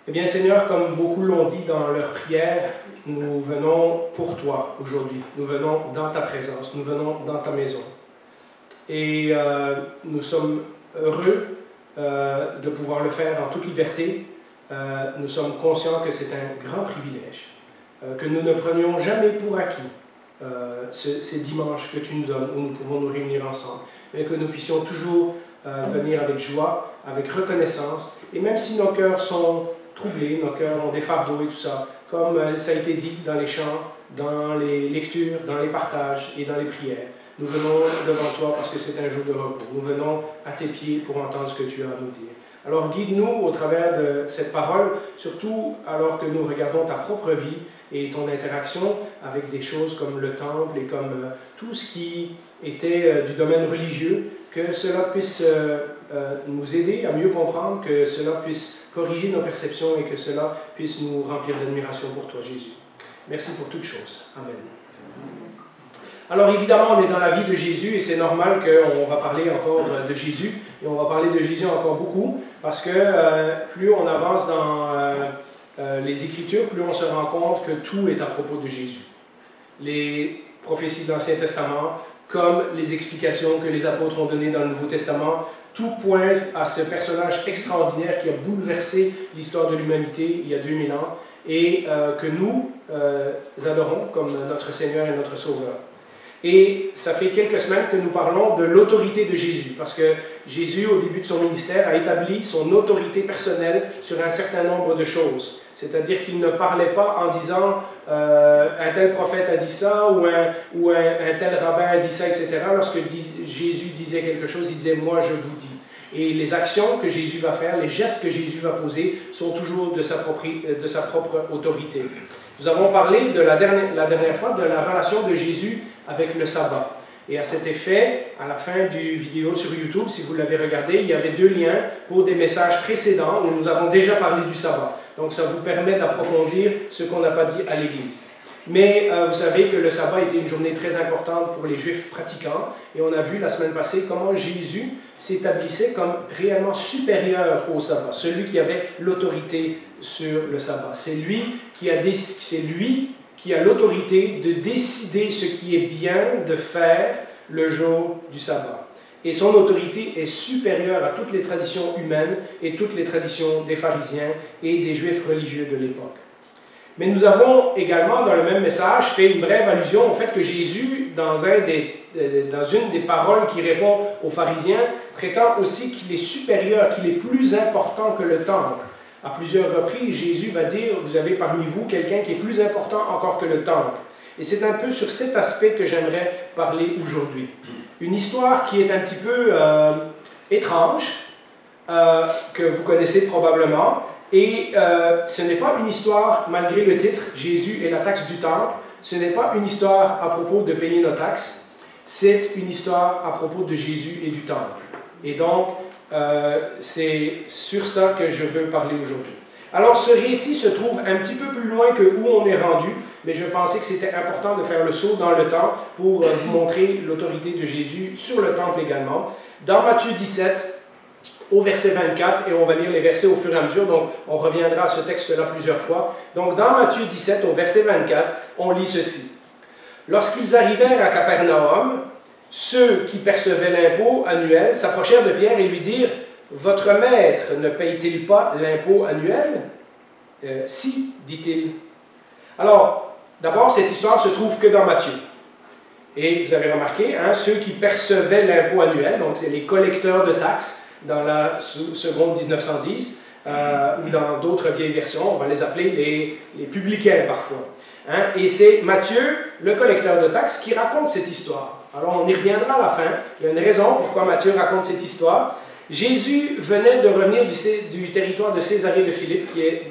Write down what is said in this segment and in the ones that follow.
Eh bien, Seigneur, comme beaucoup l'ont dit dans leur prière, nous venons pour toi aujourd'hui. Nous venons dans ta présence, nous venons dans ta maison. Et nous sommes heureux de pouvoir le faire en toute liberté. Nous sommes conscients que c'est un grand privilège, que nous ne prenions jamais pour acquis ces dimanches que tu nous donnes, où nous pouvons nous réunir ensemble, mais que nous puissions toujours venir avec joie, avec reconnaissance, et même si nos cœurs sont troublés, nos cœurs ont des fardeaux et tout ça, comme ça a été dit dans les chants, dans les lectures, dans les partages et dans les prières, nous venons devant toi parce que c'est un jour de repos. Nous venons à tes pieds pour entendre ce que tu as à nous dire. Alors guide-nous au travers de cette parole, surtout alors que nous regardons ta propre vie et ton interaction avec des choses comme le temple et comme tout ce qui était du domaine religieux, que cela puisse nous aider à mieux comprendre, que cela puisse corriger nos perceptions et que cela puisse nous remplir d'admiration pour toi, Jésus. Merci pour toutes choses. Amen. Alors évidemment, on est dans la vie de Jésus et c'est normal qu'on va parler encore de Jésus et on va parler de Jésus encore beaucoup parce que plus on avance dans les Écritures, plus on se rend compte que tout est à propos de Jésus. Les prophéties de l'Ancien Testament, comme les explications que les apôtres ont données dans le Nouveau Testament, tout pointe à ce personnage extraordinaire qui a bouleversé l'histoire de l'humanité il y a 2000 ans et que nous adorons comme notre Seigneur et notre Sauveur. Et ça fait quelques semaines que nous parlons de l'autorité de Jésus, parce que Jésus, au début de son ministère, a établi son autorité personnelle sur un certain nombre de choses. C'est-à-dire qu'il ne parlait pas en disant un tel prophète a dit ça, ou un tel rabbin a dit ça, etc. Lorsque Jésus disait quelque chose, il disait « moi je vous dis ». Et les actions que Jésus va faire, les gestes que Jésus va poser, sont toujours de sa propre autorité. Nous avons parlé la dernière fois de la relation de Jésus avec le sabbat. Et à cet effet, à la fin du vidéo sur YouTube, si vous l'avez regardé, il y avait 2 liens pour des messages précédents où nous avons déjà parlé du sabbat. Donc ça vous permet d'approfondir ce qu'on n'a pas dit à l'Église. Mais vous savez que le sabbat était une journée très importante pour les Juifs pratiquants. Et on a vu la semaine passée comment Jésus s'établissait comme réellement supérieur au sabbat, celui qui avait l'autorité sur le sabbat. C'est lui qui a l'autorité de décider ce qui est bien de faire le jour du sabbat. Et son autorité est supérieure à toutes les traditions humaines et toutes les traditions des pharisiens et des juifs religieux de l'époque. Mais nous avons également, dans le même message, fait une brève allusion au fait que Jésus, dans une des paroles qui répond aux pharisiens, prétend aussi qu'il est supérieur, qu'il est plus important que le temple. À plusieurs reprises, Jésus va dire « Vous avez parmi vous quelqu'un qui est plus important encore que le temple ». Et c'est un peu sur cet aspect que j'aimerais parler aujourd'hui. Une histoire qui est un petit peu étrange, que vous connaissez probablement. Et ce n'est pas une histoire, malgré le titre « Jésus et la taxe du temple », ce n'est pas une histoire à propos de payer nos taxes, c'est une histoire à propos de Jésus et du temple. Et donc, c'est sur ça que je veux parler aujourd'hui. Alors, ce récit se trouve un petit peu plus loin que où on est rendu, mais je pensais que c'était important de faire le saut dans le temps pour vous montrer l'autorité de Jésus sur le temple également. Dans Matthieu 17, au verset 24, et on va lire les versets au fur et à mesure, donc on reviendra à ce texte-là plusieurs fois. Donc, dans Matthieu 17, au verset 24, on lit ceci. « Lorsqu'ils arrivèrent à Capernaum, ceux qui percevaient l'impôt annuel s'approchèrent de Pierre et lui dirent « Votre maître ne paye-t-il pas l'impôt annuel ?» Si, dit-il. Alors, d'abord, cette histoire se trouve que dans Matthieu. Et vous avez remarqué, ceux qui percevaient l'impôt annuel, donc c'est les collecteurs de taxes dans la seconde 1910, ou dans d'autres vieilles versions, on va les appeler les publicains parfois. Et c'est Matthieu, le collecteur de taxes, qui raconte cette histoire. Alors, on y reviendra à la fin. Il y a une raison pourquoi Matthieu raconte cette histoire. Jésus venait de revenir du territoire de Césarée de Philippe, qui est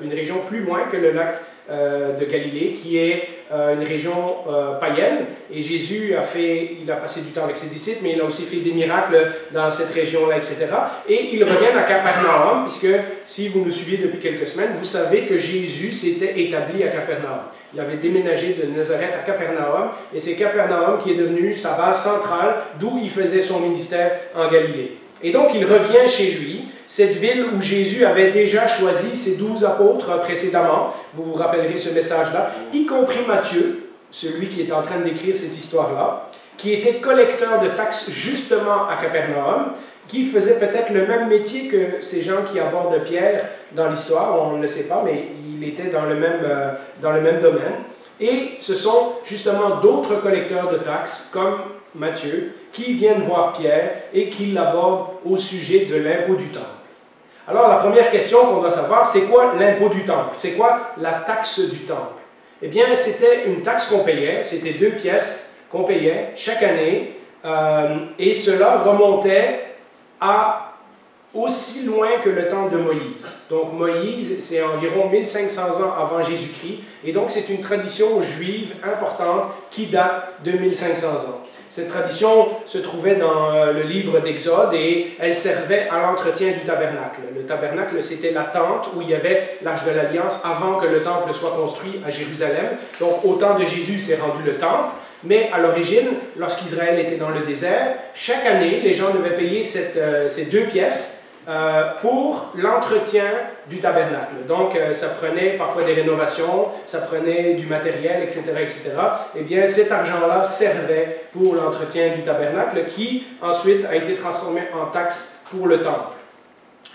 une région plus loin que le lac de Galilée, qui est une région païenne. Et Jésus il a passé du temps avec ses disciples, mais il a aussi fait des miracles dans cette région-là, etc. Et il revient à Capernaum, puisque si vous nous suivez depuis quelques semaines, vous savez que Jésus s'était établi à Capernaum. Il avait déménagé de Nazareth à Capernaum, et c'est Capernaum qui est devenu sa base centrale, d'où il faisait son ministère en Galilée. Et donc, il revient chez lui, cette ville où Jésus avait déjà choisi ses 12 apôtres précédemment. Vous vous rappellerez ce message-là, y compris Matthieu, celui qui est en train d'écrire cette histoire-là, qui était collecteur de taxes justement à Capernaum, qui faisait peut-être le même métier que ces gens qui abordent Pierre dans l'histoire, on ne le sait pas, mais il était dans le même domaine. Et ce sont justement d'autres collecteurs de taxes, comme Matthieu, qui viennent voir Pierre et qui l'abordent au sujet de l'impôt du temple. Alors la première question qu'on doit savoir, c'est quoi l'impôt du temple? C'est quoi la taxe du temple? Eh bien, c'était une taxe qu'on payait, c'était 2 pièces qu'on payait chaque année, et cela remontait à aussi loin que le temps de Moïse. Donc Moïse, c'est environ 1500 ans avant Jésus-Christ, et donc c'est une tradition juive importante qui date de 1500 ans. Cette tradition se trouvait dans le livre d'Exode et elle servait à l'entretien du tabernacle. Le tabernacle, c'était la tente où il y avait l'Arche de l'Alliance avant que le temple soit construit à Jérusalem. Donc au temps de Jésus, c'est rendu le temple. Mais à l'origine, lorsqu'Israël était dans le désert, chaque année, les gens devaient payer ces 2 pièces pour l'entretien du tabernacle. Donc, ça prenait parfois des rénovations, ça prenait du matériel, etc., etc. Eh bien, cet argent-là servait pour l'entretien du tabernacle qui, ensuite, a été transformé en taxe pour le temple.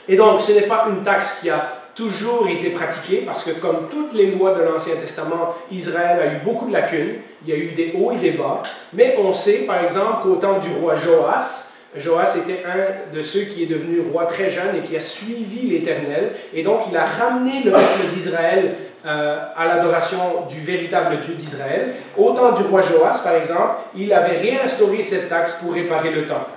Et donc, ce n'est pas une taxe qui a toujours été pratiquée, parce que comme toutes les lois de l'Ancien Testament, Israël a eu beaucoup de lacunes, il y a eu des hauts et des bas, mais on sait, par exemple, qu'au temps du roi Joas était un de ceux qui est devenu roi très jeune et qui a suivi l'Éternel. Et donc, il a ramené le peuple d'Israël à l'adoration du véritable Dieu d'Israël. Au temps du roi Joas, par exemple, il avait réinstauré cette taxe pour réparer le temple.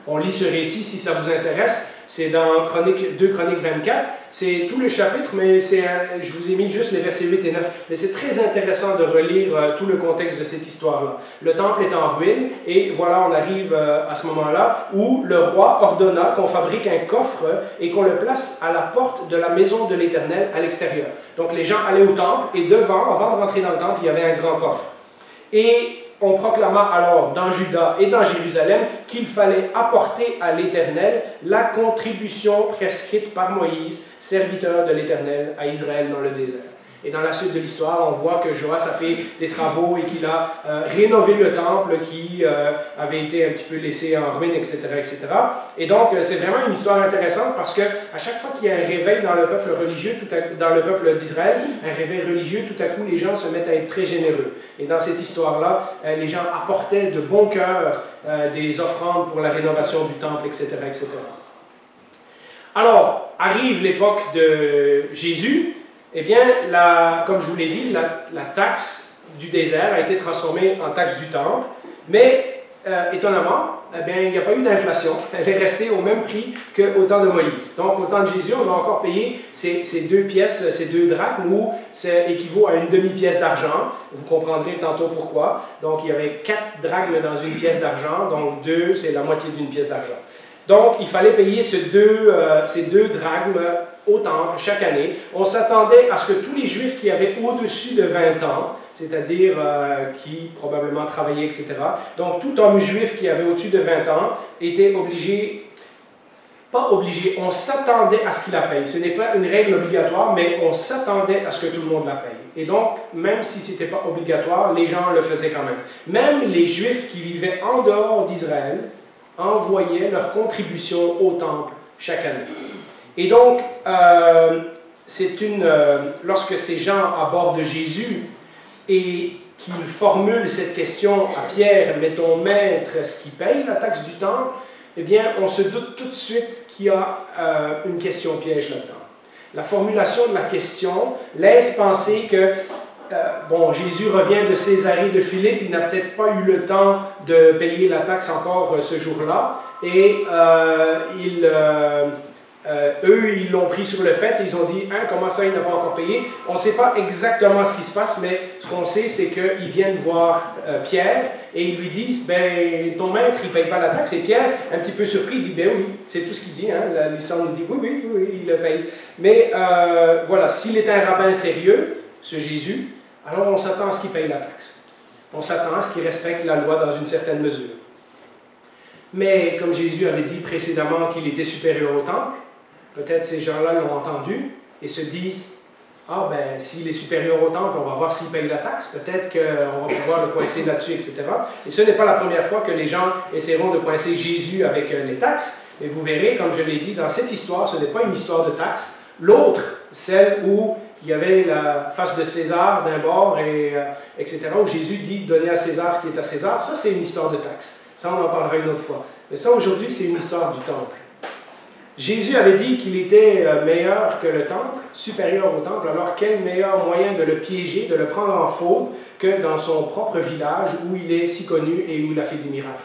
On lit ce récit si ça vous intéresse. C'est dans 2 Chroniques 24. C'est tout le chapitre, mais je vous ai mis juste les versets 8 et 9. Mais c'est très intéressant de relire tout le contexte de cette histoire-là. Le temple est en ruine, et voilà, on arrive à ce moment-là où le roi ordonna qu'on fabrique un coffre et qu'on le place à la porte de la maison de l'Éternel à l'extérieur. Donc les gens allaient au temple, et devant, avant de rentrer dans le temple, il y avait un grand coffre. Et on proclama alors dans Juda et dans Jérusalem qu'il fallait apporter à l'Éternel la contribution prescrite par Moïse, serviteur de l'Éternel à Israël dans le désert. Et dans la suite de l'histoire, on voit que Joas a fait des travaux et qu'il a rénové le temple qui avait été un petit peu laissé en ruine, etc., etc. Et donc, c'est vraiment une histoire intéressante parce qu'à chaque fois qu'il y a un réveil dans le peuple religieux, dans le peuple d'Israël, un réveil religieux, tout à coup, les gens se mettent à être très généreux. Et dans cette histoire-là, les gens apportaient de bon cœur des offrandes pour la rénovation du temple, etc., etc. Alors, arrive l'époque de Jésus. Eh bien, comme je vous l'ai dit, la taxe du désert a été transformée en taxe du temple, mais étonnamment, eh bien, il n'y a pas eu d'inflation. Elle est restée au même prix qu'au temps de Moïse. Donc, au temps de Jésus, on va encore payer ces 2 pièces, ces 2 drachmes, où ça équivaut à une demi-pièce d'argent. Vous comprendrez tantôt pourquoi. Donc, il y avait 4 drachmes dans une pièce d'argent, donc 2, c'est la moitié d'une pièce d'argent. Donc, il fallait payer ces deux drachmes au temple chaque année. On s'attendait à ce que tous les Juifs qui avaient au-dessus de 20 ans, c'est-à-dire qui probablement travaillaient, etc., donc tout homme juif qui avait au-dessus de 20 ans était obligé, pas obligé, on s'attendait à ce qu'il la paye. Ce n'est pas une règle obligatoire, mais on s'attendait à ce que tout le monde la paye. Et donc, même si ce n'était pas obligatoire, les gens le faisaient quand même. Même les Juifs qui vivaient en dehors d'Israël envoyaient leur contribution au temple chaque année. Et donc, lorsque ces gens abordent Jésus et qu'ils formulent cette question à Pierre, mais ton maître, est-ce qu'il paye la taxe du temple? Eh bien, on se doute tout de suite qu'il y a une question piège là-dedans. La formulation de la question laisse penser que Jésus revient de Césarée de Philippe, il n'a peut-être pas eu le temps de payer la taxe encore ce jour-là, et eux, ils l'ont pris sur le fait, ils ont dit, comment ça, il n'a pas encore payé? On ne sait pas exactement ce qui se passe, mais ce qu'on sait, c'est qu'ils viennent voir Pierre et ils lui disent, ton maître, il ne paye pas la taxe. Et Pierre, un petit peu surpris, dit, oui, c'est tout ce qu'il dit, l'histoire nous dit, oui, il le paye. Mais voilà, s'il est un rabbin sérieux, ce Jésus, alors on s'attend à ce qu'il paye la taxe. On s'attend à ce qu'il respecte la loi dans une certaine mesure. Mais comme Jésus avait dit précédemment qu'il était supérieur au temple, peut-être ces gens-là l'ont entendu et se disent, ah ben s'il est supérieur au temple, on va voir s'il paye la taxe, peut-être qu'on va pouvoir le coincer là-dessus, etc. Et ce n'est pas la première fois que les gens essaieront de coincer Jésus avec les taxes, et vous verrez, comme je l'ai dit, dans cette histoire, ce n'est pas une histoire de taxes. L'autre, celle où il y avait la face de César d'un bord, etc., où Jésus dit « Donnez à César ce qui est à César », ça c'est une histoire de taxes. Ça, on en parlera une autre fois. Mais ça, aujourd'hui, c'est une histoire du temple. Jésus avait dit qu'il était meilleur que le temple, supérieur au temple, alors quel meilleur moyen de le piéger, de le prendre en faute, que dans son propre village où il est si connu et où il a fait des miracles.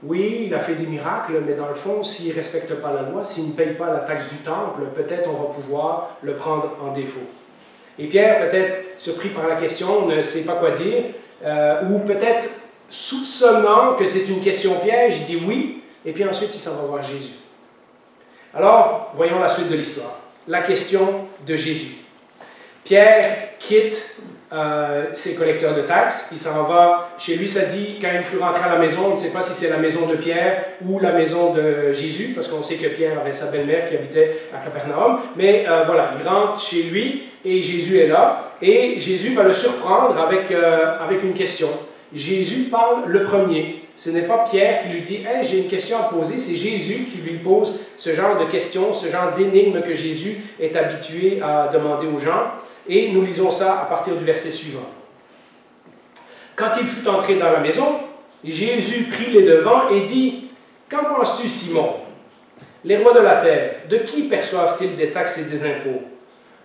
Oui, il a fait des miracles, mais dans le fond, s'il ne respecte pas la loi, s'il ne paye pas la taxe du temple, peut-être on va pouvoir le prendre en défaut. Et Pierre, peut-être surpris par la question, ne sait pas quoi dire, ou peut-être soupçonnant que c'est une question piège, il dit oui, et puis ensuite il s'en va voir Jésus. Alors, voyons la suite de l'histoire. La question de Jésus. Pierre quitte ses collecteurs de taxes, il s'en va chez lui, ça dit, quand il fut rentré à la maison, on ne sait pas si c'est la maison de Pierre ou la maison de Jésus, parce qu'on sait que Pierre avait sa belle-mère qui habitait à Capernaum, mais voilà, il rentre chez lui et Jésus est là, et Jésus va le surprendre avec une question. Jésus parle le premier. Ce n'est pas Pierre qui lui dit « Hey, j'ai une question à poser », c'est Jésus qui lui pose ce genre de questions, ce genre d'énigme que Jésus est habitué à demander aux gens. Et nous lisons ça à partir du verset suivant. Quand il fut entré dans la maison, Jésus prit les devants et dit « Qu'en penses-tu, Simon? Les rois de la terre, de qui perçoivent-ils des taxes et des impôts?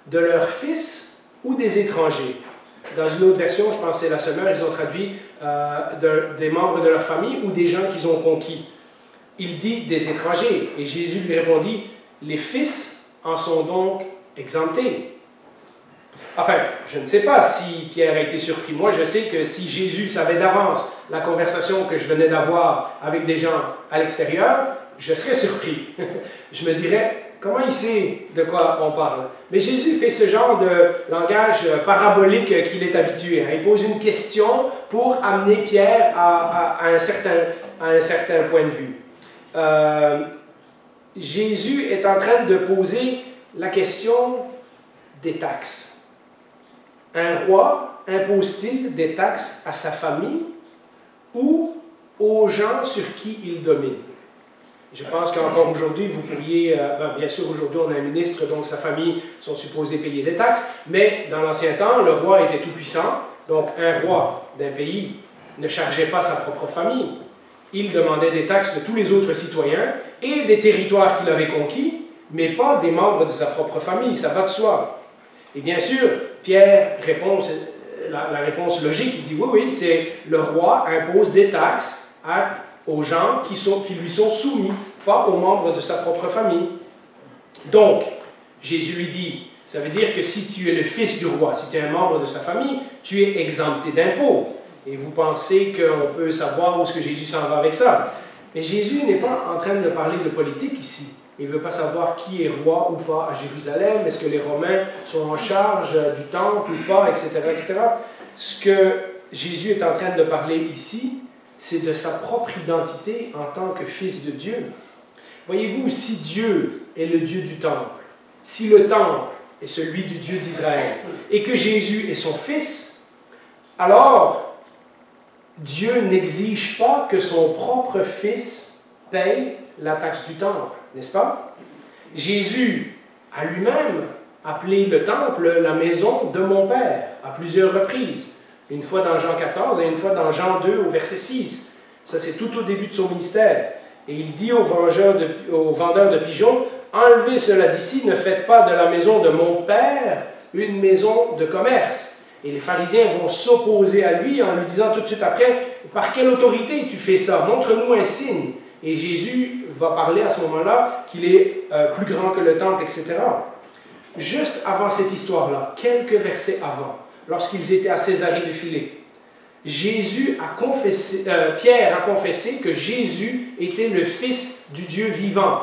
De leurs fils ou des étrangers? » Dans une autre version, je pense que c'est la Semeur, ils ont traduit des membres de leur famille ou des gens qu'ils ont conquis. Il dit des étrangers, et Jésus lui répondit, les fils en sont donc exemptés. Enfin, je ne sais pas si Pierre a été surpris. Moi, je sais que si Jésus savait d'avance la conversation que je venais d'avoir avec des gens à l'extérieur, je serais surpris. Je me dirais, comment il sait de quoi on parle? Mais Jésus fait ce genre de langage parabolique qu'il est habitué. Il pose une question pour amener Pierre à un certain point de vue. Jésus est en train de poser la question des taxes. Un roi impose-t-il des taxes à sa famille ou aux gens sur qui il domine? Je pense qu'encore aujourd'hui, vous pourriez, bien sûr aujourd'hui on a un ministre, donc sa famille sont supposés payer des taxes, mais dans l'ancien temps, le roi était tout-puissant, donc un roi d'un pays ne chargeait pas sa propre famille. Il demandait des taxes de tous les autres citoyens et des territoires qu'il avait conquis, mais pas des membres de sa propre famille, ça va de soi. Et bien sûr, Pierre répond, la réponse logique, il dit oui, c'est le roi impose des taxes aux gens qui lui sont soumis, pas aux membres de sa propre famille. Donc, Jésus lui dit, ça veut dire que si tu es le fils du roi, si tu es un membre de sa famille, tu es exempté d'impôts. Et vous pensez qu'on peut savoir où est-ce que Jésus s'en va avec ça. Mais Jésus n'est pas en train de parler de politique ici. Il ne veut pas savoir qui est roi ou pas à Jérusalem, est-ce que les Romains sont en charge du temple ou pas, etc., etc. Ce que Jésus est en train de parler ici, c'est de sa propre identité en tant que fils de Dieu. Voyez-vous, si Dieu est le Dieu du temple, si le temple est celui du Dieu d'Israël, et que Jésus est son fils, alors Dieu n'exige pas que son propre fils paye la taxe du temple, n'est-ce pas? Jésus a lui-même appelé le temple la maison de mon Père à plusieurs reprises. Une fois dans Jean 14 et une fois dans Jean 2 au verset 6. Ça, c'est tout au début de son ministère. Et il dit aux vendeurs de pigeons, « Enlevez cela d'ici, ne faites pas de la maison de mon Père une maison de commerce. » Et les pharisiens vont s'opposer à lui en lui disant tout de suite après, « Par quelle autorité tu fais ça? Montre-nous un signe. » Et Jésus va parler à ce moment-là qu'il est plus grand que le temple, etc. Juste avant cette histoire-là, quelques versets avant, lorsqu'ils étaient à Césarée de Philippe, Pierre a confessé que Jésus était le Fils du Dieu vivant.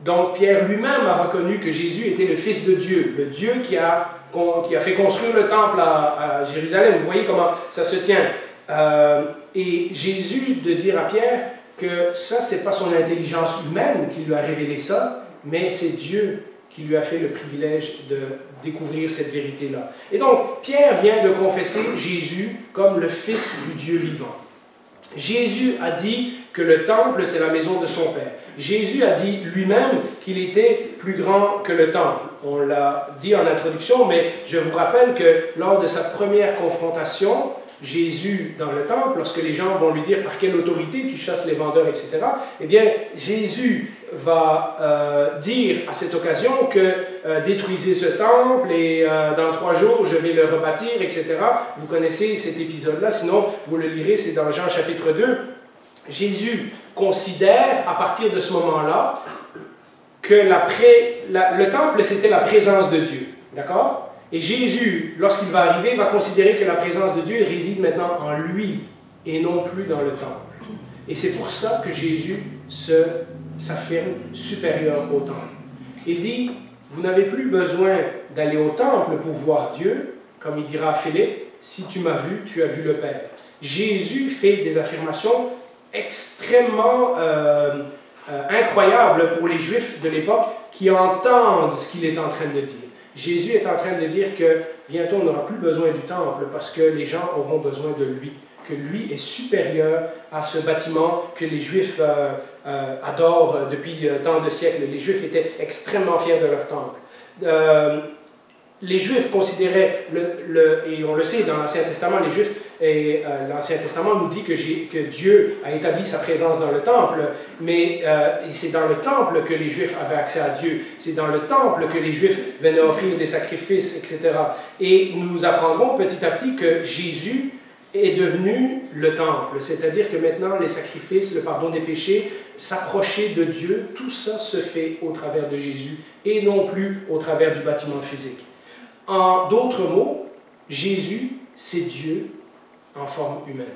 Donc Pierre lui-même a reconnu que Jésus était le Fils de Dieu, le Dieu qui a fait construire le temple à Jérusalem. Vous voyez comment ça se tient. Et Jésus de dire à Pierre que ça, ce n'est pas son intelligence humaine qui lui a révélé ça, mais c'est Dieu qui lui a fait le privilège de découvrir cette vérité-là. Et donc, Pierre vient de confesser Jésus comme le Fils du Dieu vivant. Jésus a dit que le temple, c'est la maison de son Père. Jésus a dit lui-même qu'il était plus grand que le temple. On l'a dit en introduction, mais je vous rappelle que lors de sa première confrontation, Jésus dans le temple, lorsque les gens vont lui dire par quelle autorité tu chasses les vendeurs, etc., eh bien, Jésus va dire à cette occasion que détruisez ce temple et dans 3 jours je vais le rebâtir, etc. Vous connaissez cet épisode-là, sinon vous le lirez, c'est dans Jean chapitre 2. Jésus considère à partir de ce moment-là que le temple c'était la présence de Dieu, d'accord? Et Jésus, lorsqu'il va arriver, va considérer que la présence de Dieu réside maintenant en lui et non plus dans le temple. Et c'est pour ça que Jésus s'affirme supérieur au temple. Il dit, vous n'avez plus besoin d'aller au temple pour voir Dieu, comme il dira à Philippe, si tu m'as vu, tu as vu le Père. Jésus fait des affirmations extrêmement incroyables pour les Juifs de l'époque qui entendent ce qu'il est en train de dire. Jésus est en train de dire que bientôt on n'aura plus besoin du temple parce que les gens auront besoin de lui, que lui est supérieur à ce bâtiment que les Juifs adorent depuis tant de siècles. Les Juifs étaient extrêmement fiers de leur temple. Les Juifs considéraient, et on le sait dans l'Ancien Testament, les Juifs, et l'Ancien Testament nous dit que Dieu a établi sa présence dans le temple, mais c'est dans le temple que les Juifs avaient accès à Dieu, c'est dans le temple que les Juifs venaient offrir des sacrifices, etc. Et nous apprendrons petit à petit que Jésus est devenu le temple, c'est-à-dire que maintenant les sacrifices, le pardon des péchés, s'approcher de Dieu, tout ça se fait au travers de Jésus et non plus au travers du bâtiment physique. En d'autres mots, Jésus, c'est Dieu en forme humaine.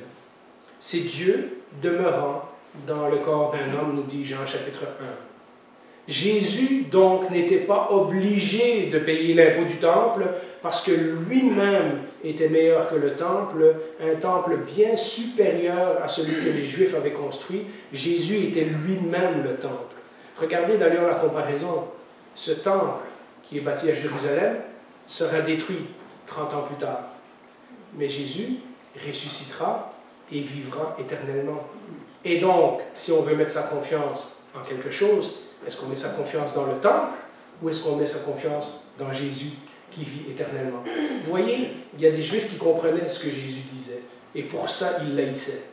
C'est Dieu demeurant dans le corps d'un homme, nous dit Jean chapitre 1. Jésus, donc, n'était pas obligé de payer l'impôt du temple parce que lui-même était meilleur que le temple, un temple bien supérieur à celui que les Juifs avaient construit. Jésus était lui-même le temple. Regardez d'ailleurs la comparaison. Ce temple qui est bâti à Jérusalem sera détruit 30 ans plus tard. Mais Jésus ressuscitera et vivra éternellement. Et donc, si on veut mettre sa confiance en quelque chose, est-ce qu'on met sa confiance dans le temple ou est-ce qu'on met sa confiance dans Jésus qui vit éternellement? Vous voyez, il y a des Juifs qui comprenaient ce que Jésus disait et pour ça, ils l'haïssaient.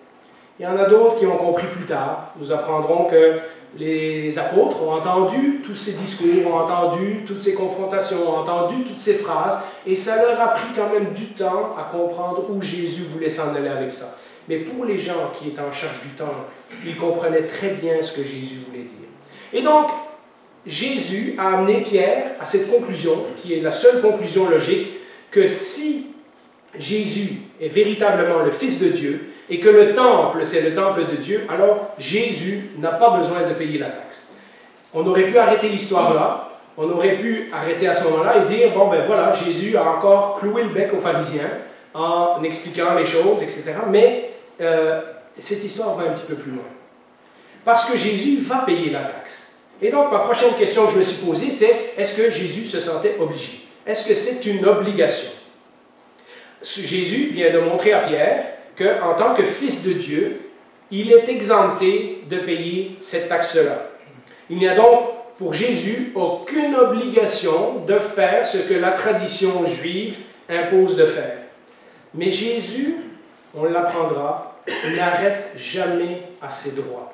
Il y en a d'autres qui ont compris plus tard. Nous apprendrons que les apôtres ont entendu tous ces discours, ont entendu toutes ces confrontations, ont entendu toutes ces phrases, et ça leur a pris quand même du temps à comprendre où Jésus voulait s'en aller avec ça. Mais pour les gens qui étaient en charge du temple, ils comprenaient très bien ce que Jésus voulait dire. Et donc, Jésus a amené Pierre à cette conclusion, qui est la seule conclusion logique, que si Jésus est véritablement le Fils de Dieu, et que le temple, c'est le temple de Dieu, alors Jésus n'a pas besoin de payer la taxe. On aurait pu arrêter l'histoire là, on aurait pu arrêter à ce moment-là et dire, bon ben voilà, Jésus a encore cloué le bec aux pharisiens en expliquant les choses, etc. Mais cette histoire va un petit peu plus loin. Parce que Jésus va payer la taxe. Et donc, ma prochaine question que je me suis posée, c'est, est-ce que Jésus se sentait obligé? Est-ce que c'est une obligation? Jésus vient de montrer à Pierre qu'en tant que Fils de Dieu, il est exempté de payer cette taxe-là. Il n'y a donc pour Jésus aucune obligation de faire ce que la tradition juive impose de faire. Mais Jésus, on l'apprendra, n'arrête jamais à ses droits.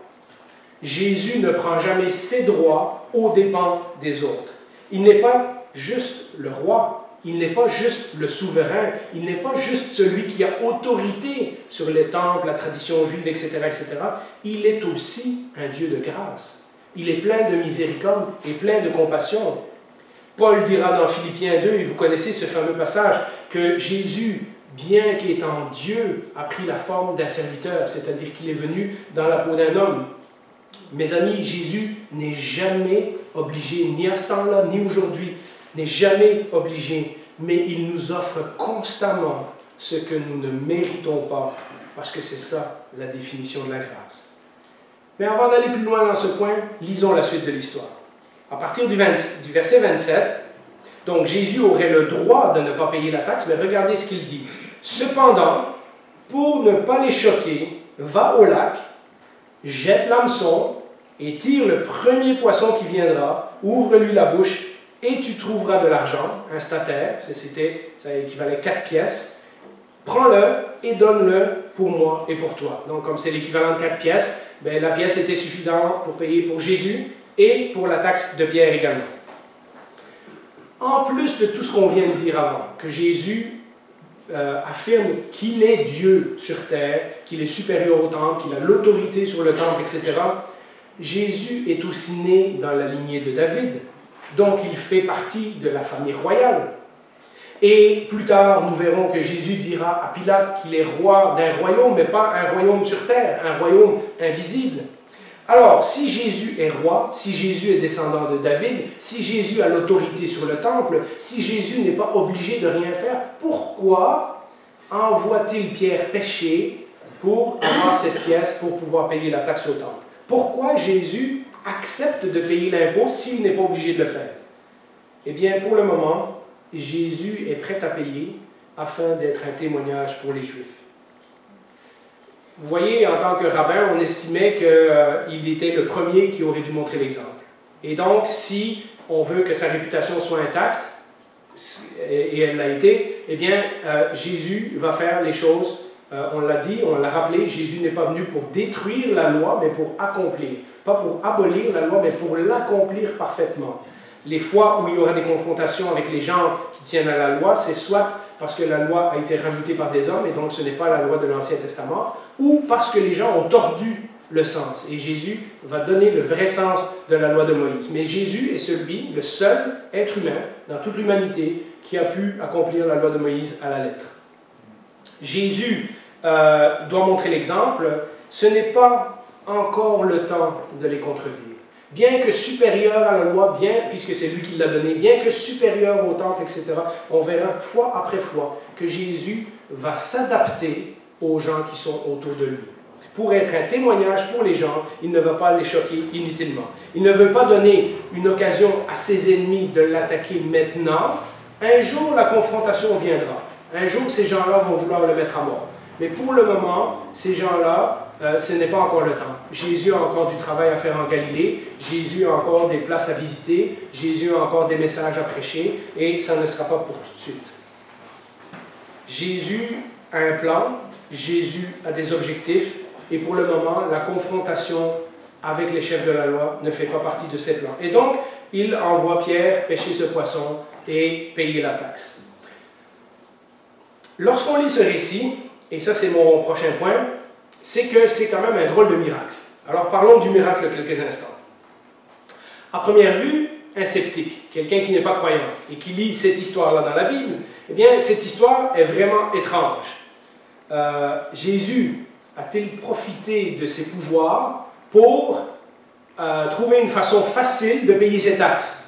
Jésus ne prend jamais ses droits aux dépens des autres. Il n'est pas juste le roi. Il n'est pas juste le souverain, il n'est pas juste celui qui a autorité sur les temples, la tradition juive, etc., etc. Il est aussi un Dieu de grâce. Il est plein de miséricorde et plein de compassion. Paul dira dans Philippiens 2, et vous connaissez ce fameux passage, que Jésus, bien qu'étant Dieu, a pris la forme d'un serviteur, c'est-à-dire qu'il est venu dans la peau d'un homme. Mes amis, Jésus n'est jamais obligé, ni à ce temps-là, ni aujourd'hui, n'est jamais obligé, mais il nous offre constamment ce que nous ne méritons pas, parce que c'est ça la définition de la grâce. Mais avant d'aller plus loin dans ce point, lisons la suite de l'histoire. À partir du verset 27, donc Jésus aurait le droit de ne pas payer la taxe, mais regardez ce qu'il dit. Cependant, pour ne pas les choquer, va au lac, jette l'hameçon et tire le premier poisson qui viendra, ouvre-lui la bouche et tu trouveras de l'argent, un statère, ça équivalait 4 pièces. Prends-le et donne-le pour moi et pour toi. Donc, comme c'est l'équivalent de 4 pièces, ben, la pièce était suffisante pour payer pour Jésus et pour la taxe de Pierre également. En plus de tout ce qu'on vient de dire avant, que Jésus affirme qu'il est Dieu sur terre, qu'il est supérieur au temple, qu'il a l'autorité sur le temple, etc., Jésus est aussi né dans la lignée de David, donc il fait partie de la famille royale. Et plus tard, nous verrons que Jésus dira à Pilate qu'il est roi d'un royaume, mais pas un royaume sur terre, un royaume invisible. Alors, si Jésus est roi, si Jésus est descendant de David, si Jésus a l'autorité sur le temple, si Jésus n'est pas obligé de rien faire, pourquoi envoie-t-il Pierre pécher pour avoir cette pièce pour pouvoir payer la taxe au temple? Pourquoi Jésus accepte de payer l'impôt s'il n'est pas obligé de le faire? Eh bien, pour le moment, Jésus est prêt à payer afin d'être un témoignage pour les Juifs. Vous voyez, en tant que rabbin, on estimait qu'il était le premier qui aurait dû montrer l'exemple. Et donc, si on veut que sa réputation soit intacte, et elle l'a été, eh bien, Jésus va faire les choses, on l'a dit, on l'a rappelé, Jésus n'est pas venu pour détruire la loi, mais pour accomplir. Pas pour abolir la loi, mais pour l'accomplir parfaitement. Les fois où il y aura des confrontations avec les gens qui tiennent à la loi, c'est soit parce que la loi a été rajoutée par des hommes, et donc ce n'est pas la loi de l'Ancien Testament, ou parce que les gens ont tordu le sens. Et Jésus va donner le vrai sens de la loi de Moïse. Mais Jésus est le seul être humain dans toute l'humanité qui a pu accomplir la loi de Moïse à la lettre. Jésus doit montrer l'exemple. Ce n'est pas encore le temps de les contredire. Bien que supérieur à la loi, puisque c'est lui qui l'a donné, bien que supérieur au temple, etc., on verra fois après fois que Jésus va s'adapter aux gens qui sont autour de lui. Pour être un témoignage pour les gens, il ne va pas les choquer inutilement. Il ne veut pas donner une occasion à ses ennemis de l'attaquer maintenant. Un jour, la confrontation viendra. Un jour, ces gens-là vont vouloir le mettre à mort. Mais pour le moment, ces gens-là, ce n'est pas encore le temps. Jésus a encore du travail à faire en Galilée. Jésus a encore des places à visiter. Jésus a encore des messages à prêcher. Et ça ne sera pas pour tout de suite. Jésus a un plan. Jésus a des objectifs. Et pour le moment, la confrontation avec les chefs de la loi ne fait pas partie de ces plans. Et donc, il envoie Pierre pêcher ce poisson et payer la taxe. Lorsqu'on lit ce récit, et ça c'est mon prochain point, c'est que c'est quand même un drôle de miracle. Alors parlons du miracle quelques instants. À première vue, un sceptique, quelqu'un qui n'est pas croyant et qui lit cette histoire-là dans la Bible, eh bien cette histoire est vraiment étrange. Jésus a-t-il profité de ses pouvoirs pour trouver une façon facile de payer ses taxes?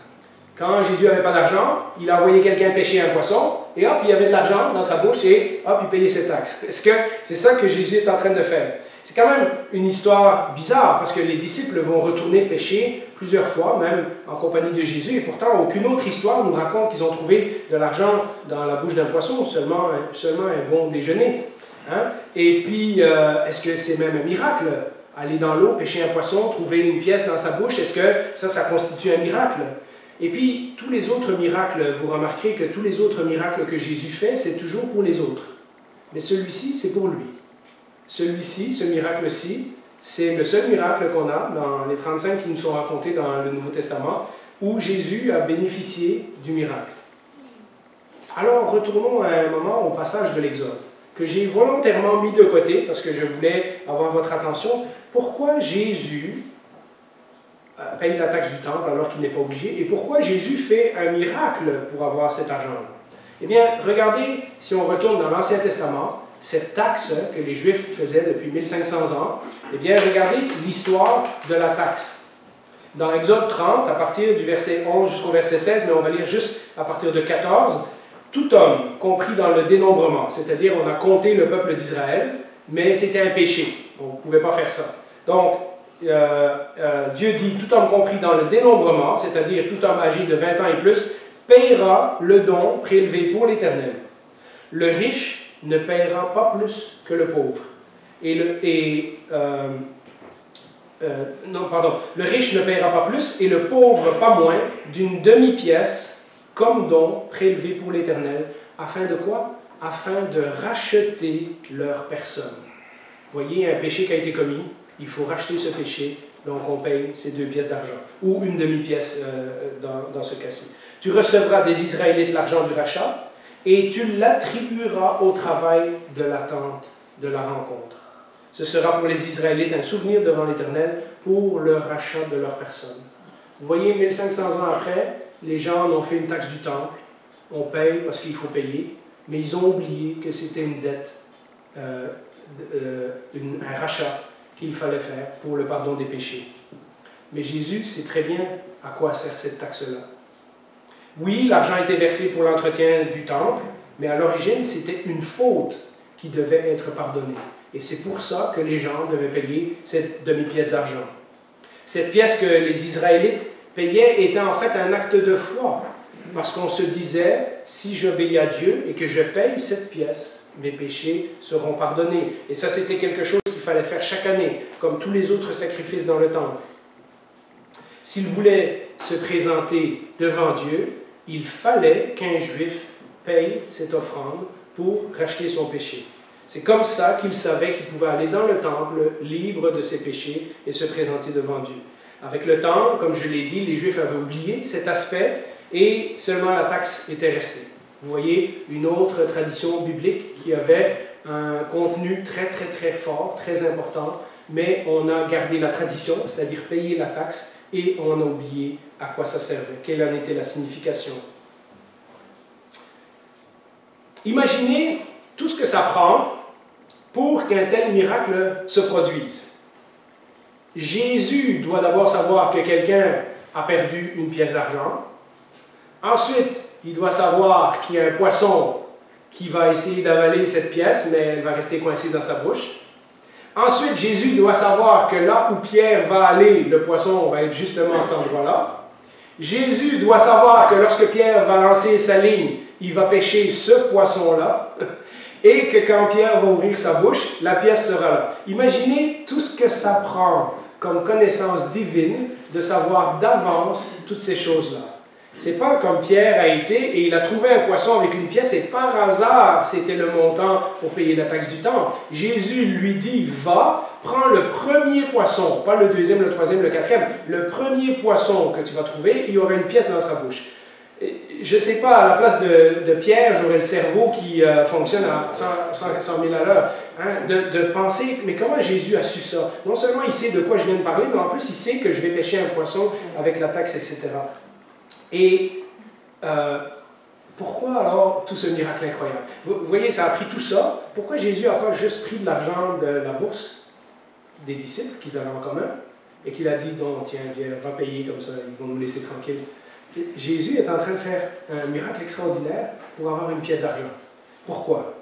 Quand Jésus n'avait pas d'argent, il a envoyé quelqu'un pêcher un poisson, et hop, il y avait de l'argent dans sa bouche, et hop, il payait ses taxes. Est-ce que c'est ça que Jésus est en train de faire? C'est quand même une histoire bizarre, parce que les disciples vont retourner pêcher plusieurs fois, même en compagnie de Jésus, et pourtant aucune autre histoire nous raconte qu'ils ont trouvé de l'argent dans la bouche d'un poisson, seulement un bon déjeuner. Hein? Et puis, est-ce que c'est même un miracle? Aller dans l'eau, pêcher un poisson, trouver une pièce dans sa bouche, est-ce que ça constitue un miracle? Et puis, tous les autres miracles, vous remarquerez que tous les autres miracles que Jésus fait, c'est toujours pour les autres. Mais celui-ci, c'est pour lui. Celui-ci, ce miracle-ci, c'est le seul miracle qu'on a dans les 35 qui nous sont racontés dans le Nouveau Testament, où Jésus a bénéficié du miracle. Alors, retournons à un moment au passage de l'Exode, que j'ai volontairement mis de côté, parce que je voulais avoir votre attention. Pourquoi Jésus paye la taxe du temple alors qu'il n'est pas obligé? Et pourquoi Jésus fait un miracle pour avoir cet argent-là? Eh bien, regardez, si on retourne dans l'Ancien Testament, cette taxe que les Juifs faisaient depuis 1500 ans, eh bien, regardez l'histoire de la taxe. Dans Exode 30, à partir du verset 11 jusqu'au verset 16, mais on va lire juste à partir de 14, tout homme compris dans le dénombrement, c'est-à-dire on a compté le peuple d'Israël, mais c'était un péché, on ne pouvait pas faire ça. Donc, Dieu dit, tout homme compris dans le dénombrement, c'est-à-dire tout homme âgé de 20 ans et plus, paiera le don prélevé pour l'Éternel. Le riche ne paiera pas plus que le pauvre. Le riche ne paiera pas plus et le pauvre pas moins d'une demi-pièce comme don prélevé pour l'Éternel, afin de quoi? Afin de racheter leur personne. Vous voyez, un péché qui a été commis, il faut racheter ce péché, donc on paye ces 2 pièces d'argent, ou une demi-pièce dans ce cas-ci. Tu recevras des Israélites l'argent du rachat, et tu l'attribueras au travail de l'attente de la rencontre. Ce sera pour les Israélites un souvenir devant l'Éternel pour le rachat de leur personne. Vous voyez, 1500 ans après, les gens ont fait une taxe du temple, on paye parce qu'il faut payer, mais ils ont oublié que c'était une dette, un rachat qu'il fallait faire pour le pardon des péchés. Mais Jésus sait très bien à quoi sert cette taxe-là. Oui, l'argent était versé pour l'entretien du temple, mais à l'origine, c'était une faute qui devait être pardonnée. Et c'est pour ça que les gens devaient payer cette demi-pièce d'argent. Cette pièce que les Israélites payaient était en fait un acte de foi, parce qu'on se disait, si j'obéis à Dieu et que je paye cette pièce, mes péchés seront pardonnés. Et ça, c'était quelque chose qu'il fallait faire chaque année, comme tous les autres sacrifices dans le temple. S'il voulait se présenter devant Dieu, il fallait qu'un Juif paye cette offrande pour racheter son péché. C'est comme ça qu'il savait qu'il pouvait aller dans le temple libre de ses péchés et se présenter devant Dieu. Avec le temps, comme je l'ai dit, les Juifs avaient oublié cet aspect et seulement la taxe était restée. Vous voyez, une autre tradition biblique qui avait un contenu très fort, très important, mais on a gardé la tradition, c'est-à-dire payer la taxe, et on a oublié à quoi ça servait, quelle en était la signification. Imaginez tout ce que ça prend pour qu'un tel miracle se produise. Jésus doit d'abord savoir que quelqu'un a perdu une pièce d'argent. Ensuite, il doit savoir qu'il y a un poisson qui va essayer d'avaler cette pièce, mais elle va rester coincée dans sa bouche. Ensuite, Jésus doit savoir que là où Pierre va aller, le poisson va être justement à cet endroit-là. Jésus doit savoir que lorsque Pierre va lancer sa ligne, il va pêcher ce poisson-là, et que quand Pierre va ouvrir sa bouche, la pièce sera là. Imaginez tout ce que ça prend comme connaissance divine de savoir d'avance toutes ces choses-là. C'est pas comme Pierre a été et il a trouvé un poisson avec une pièce et par hasard, c'était le montant pour payer la taxe du temple. Jésus lui dit, va, prends le premier poisson, pas le deuxième, le troisième, le quatrième, le premier poisson que tu vas trouver, et il y aura une pièce dans sa bouche. Je ne sais pas, à la place de Pierre, j'aurais le cerveau qui fonctionne à 100 000 à l'heure, hein, de penser, mais comment Jésus a su ça? Non seulement il sait de quoi je viens de parler, mais en plus il sait que je vais pêcher un poisson avec la taxe, etc. Et pourquoi alors tout ce miracle incroyable? Vous voyez, ça a pris tout ça. Pourquoi Jésus n'a pas juste pris de l'argent de la bourse des disciples qu'ils avaient en commun et qu'il a dit, donc, tiens, va payer comme ça, ils vont nous laisser tranquilles? Jésus est en train de faire un miracle extraordinaire pour avoir une pièce d'argent. Pourquoi?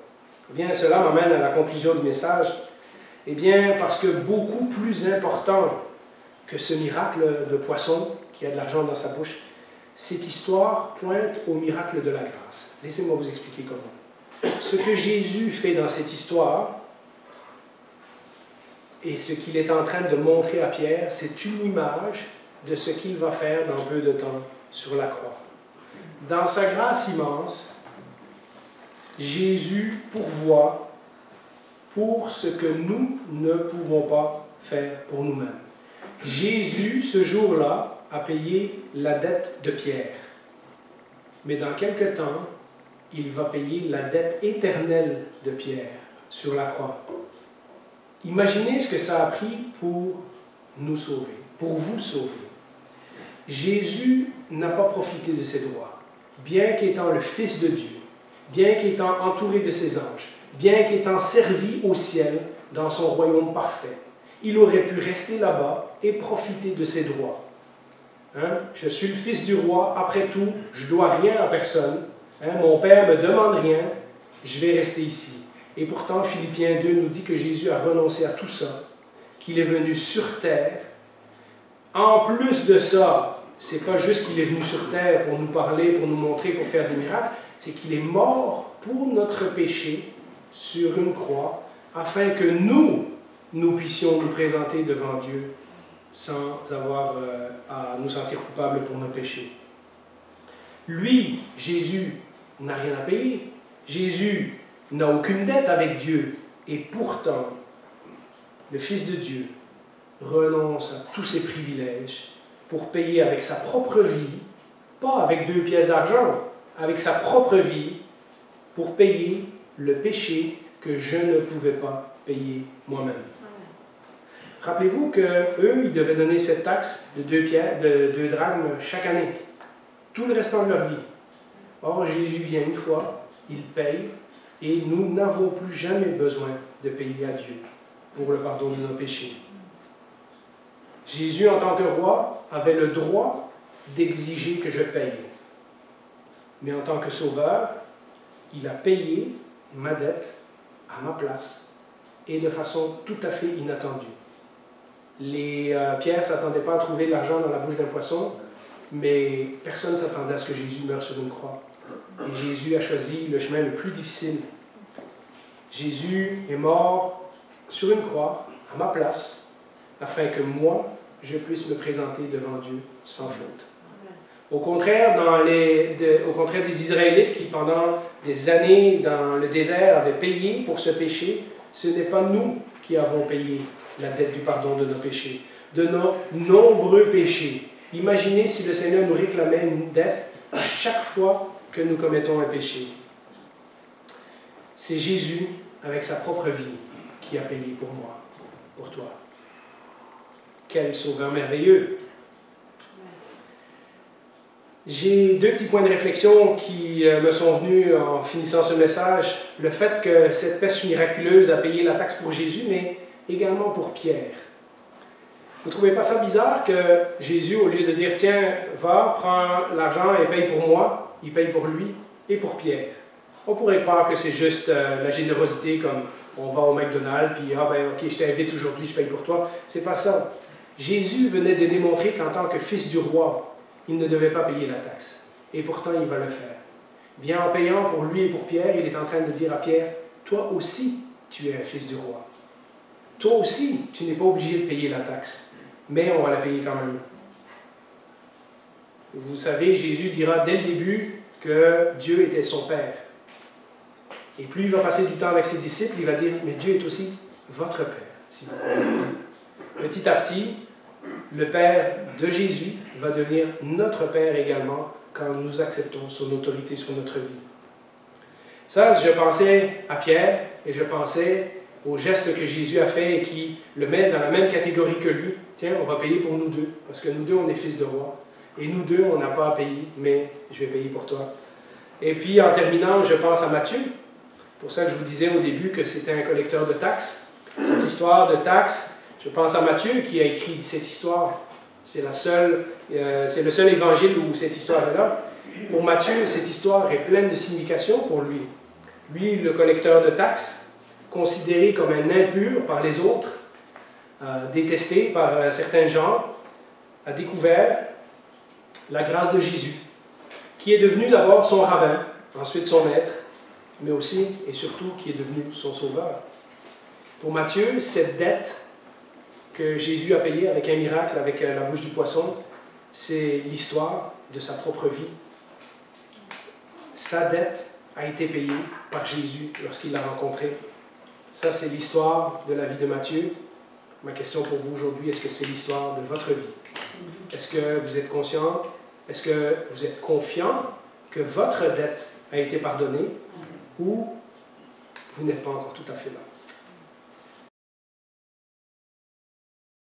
Eh bien, cela m'amène à la conclusion du message. Eh bien, parce que beaucoup plus important que ce miracle de poisson qui a de l'argent dans sa bouche, cette histoire pointe au miracle de la grâce. Laissez-moi vous expliquer comment. Ce que Jésus fait dans cette histoire et ce qu'il est en train de montrer à Pierre, c'est une image de ce qu'il va faire dans peu de temps sur la croix. Dans sa grâce immense, Jésus pourvoit pour ce que nous ne pouvons pas faire pour nous-mêmes. Jésus, ce jour-là, a payé la dette de Pierre. Mais dans quelque temps, il va payer la dette éternelle de Pierre sur la croix. Imaginez ce que ça a pris pour nous sauver, pour vous sauver. Jésus n'a pas profité de ses droits, bien qu'étant le Fils de Dieu, bien qu'étant entouré de ses anges, bien qu'étant servi au ciel dans son royaume parfait. Il aurait pu rester là-bas et profiter de ses droits. Hein? Je suis le fils du roi, après tout, je ne dois rien à personne. Hein? Mon Père ne me demande rien, je vais rester ici. Et pourtant, Philippiens 2 nous dit que Jésus a renoncé à tout ça, qu'il est venu sur terre En plus de ça, c'est pas juste qu'il est venu sur terre pour nous parler, pour nous montrer, pour faire des miracles, c'est qu'il est mort pour notre péché sur une croix, afin que nous puissions nous présenter devant Dieu sans avoir à nous sentir coupables pour nos péchés. Lui, Jésus, n'a rien à payer. Jésus n'a aucune dette avec Dieu. Et pourtant, le Fils de Dieu renonce à tous ses privilèges pour payer avec sa propre vie, pas avec 2 pièces d'argent, avec sa propre vie, pour payer le péché que je ne pouvais pas payer moi-même. Rappelez-vous qu'eux, ils devaient donner cette taxe de 2 drachmes chaque année, tout le restant de leur vie. Or, Jésus vient une fois, il paye, et nous n'avons plus jamais besoin de payer à Dieu pour le pardon de nos péchés. Jésus, en tant que roi, avait le droit d'exiger que je paye. Mais en tant que sauveur, il a payé ma dette à ma place et de façon tout à fait inattendue. Pierre ne s'attendait pas à trouver de l'argent dans la bouche d'un poisson, mais personne ne s'attendait à ce que Jésus meure sur une croix. Et Jésus a choisi le chemin le plus difficile. Jésus est mort sur une croix, à ma place, afin que moi, je puisse me présenter devant Dieu sans faute. Au contraire des Israélites qui, pendant des années dans le désert, avaient payé pour ce péché, ce n'est pas nous qui avons payé la dette du pardon de nos péchés, de nos nombreux péchés. Imaginez si le Seigneur nous réclamait une dette à chaque fois que nous commettons un péché. C'est Jésus, avec sa propre vie, qui a payé pour moi, pour toi. Quel sauveur merveilleux! J'ai 2 petits points de réflexion qui me sont venus en finissant ce message. Le fait que cette pêche miraculeuse a payé la taxe pour Jésus, mais également pour Pierre. Vous ne trouvez pas ça bizarre que Jésus, au lieu de dire « Tiens, va, prends l'argent et paye pour moi », il paye pour lui et pour Pierre. On pourrait croire que c'est juste la générosité, comme on va au McDonald's, puis « Ah ben ok, je t'invite aujourd'hui, je paye pour toi ». C'est pas ça. Jésus venait de démontrer qu'en tant que fils du roi, il ne devait pas payer la taxe. Et pourtant, il va le faire. Bien, en payant pour lui et pour Pierre, il est en train de dire à Pierre, « Toi aussi, tu es un fils du roi. Toi aussi, tu n'es pas obligé de payer la taxe, mais on va la payer quand même. » Vous savez, Jésus dira dès le début que Dieu était son Père. Et plus il va passer du temps avec ses disciples, il va dire, « Mais Dieu est aussi votre Père. » Si vous voulez. Petit à petit, le Père de Jésus va devenir notre Père également quand nous acceptons son autorité sur notre vie. Ça, je pensais à Pierre et je pensais au geste que Jésus a fait et qui le met dans la même catégorie que lui. Tiens, on va payer pour nous deux, parce que nous deux, on est fils de roi. Et nous deux, on n'a pas à payer, mais je vais payer pour toi. Et puis, en terminant, je pense à Matthieu. Pour ça que je vous disais au début que c'était un collecteur de taxes. Cette histoire de taxes, je pense à Matthieu qui a écrit cette histoire. C'est le seul évangile où cette histoire est là. Pour Matthieu, cette histoire est pleine de signification pour lui. Lui, le collecteur de taxes, considéré comme un impur par les autres, détesté par certains gens, a découvert la grâce de Jésus, qui est devenu d'abord son rabbin, ensuite son maître, mais aussi et surtout qui est devenu son sauveur. Pour Matthieu, cette dette que Jésus a payée avec un miracle, avec la bouche du poisson, c'est l'histoire de sa propre vie. Sa dette a été payée par Jésus lorsqu'il l'a rencontré. Ça, c'est l'histoire de la vie de Matthieu. Ma question pour vous aujourd'hui, est-ce que c'est l'histoire de votre vie? Est-ce que vous êtes conscient? Est-ce que vous êtes confiant que votre dette a été pardonnée? Ou vous n'êtes pas encore tout à fait là?